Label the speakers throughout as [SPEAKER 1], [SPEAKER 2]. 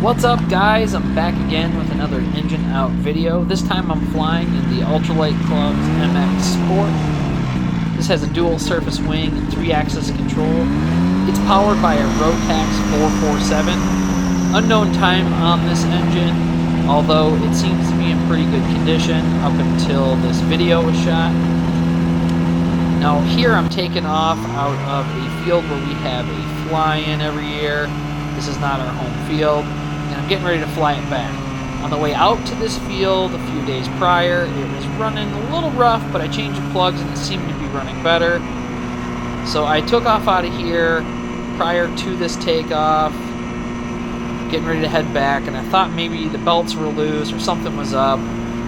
[SPEAKER 1] What's up, guys? I'm back again with another engine out video. This time I'm flying in the Ultralight Club's MX Sport. This has a dual surface wing and 3-axis control. It's powered by a Rotax 447. Unknown time on this engine, although it seems to be in pretty good condition up until this video was shot. Now here I'm taking off out of a field where we have a fly-in every year. This is not our home field, and I'm getting ready to fly it back. On the way out to this field a few days prior, it was running a little rough, but I changed the plugs and it seemed to be running better. So I took off out of here prior to this takeoff, getting ready to head back, and I thought maybe the belts were loose or something was up.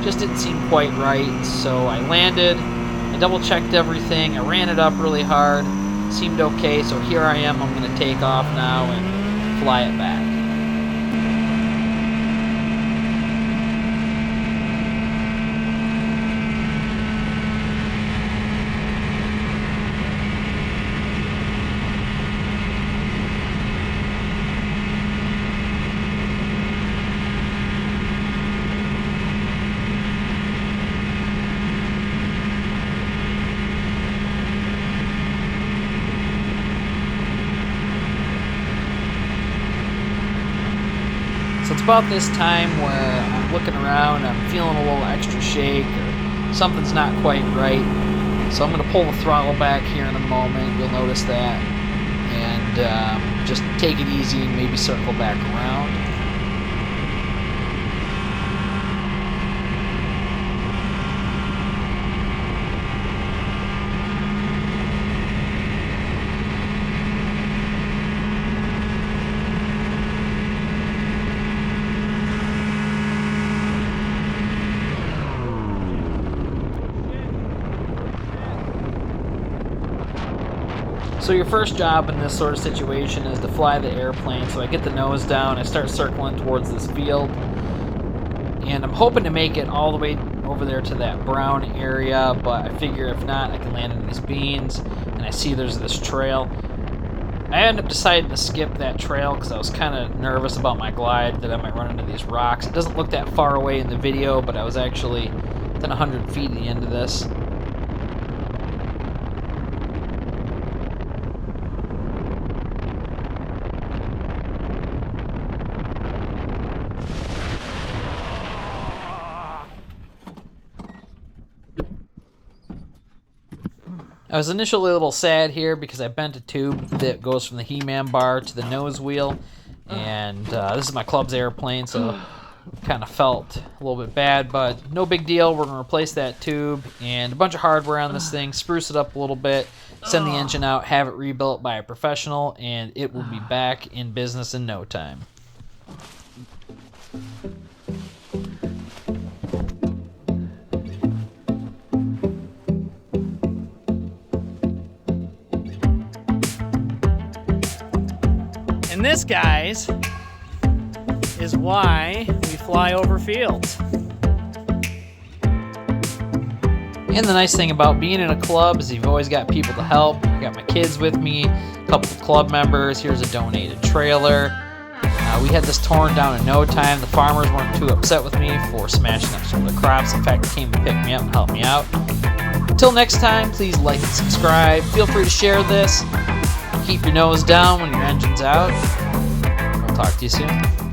[SPEAKER 1] Just didn't seem quite right, so I landed. I double-checked everything. I ran it up really hard. Seemed okay, so here I am. I'm going to take off now and fly it back. So it's about this time where I'm looking around, I'm feeling a little extra shake, or something's not quite right. So I'm going to pull the throttle back here in a moment, you'll notice that, and just take it easy and maybe circle back around. So your first job in this sort of situation is to fly the airplane. So I get the nose down, I start circling towards this field, and I'm hoping to make it all the way over there to that brown area, but I figure if not, I can land in these beans, and I see there's this trail. I end up deciding to skip that trail because I was kind of nervous about my glide, that I might run into these rocks. It doesn't look that far away in the video, but I was actually within 100 feet at the end of this. I was initially a little sad here because I bent a tube that goes from the He-Man bar to the nose wheel, and this is my club's airplane, so kind of felt a little bit bad, but no big deal. We're going to replace that tube and a bunch of hardware on this thing, spruce it up a little bit, send the engine out, have it rebuilt by a professional, and it will be back in business in no time. And this, guys, is why we fly over fields. And the nice thing about being in a club is you've always got people to help. I got my kids with me, a couple of club members. Here's a donated trailer. We had this torn down in no time. The farmers weren't too upset with me for smashing up some of the crops. In fact, they came to pick me up and help me out. Until next time, please like and subscribe. Feel free to share this. Keep your nose down when your engine's out. I'll talk to you soon.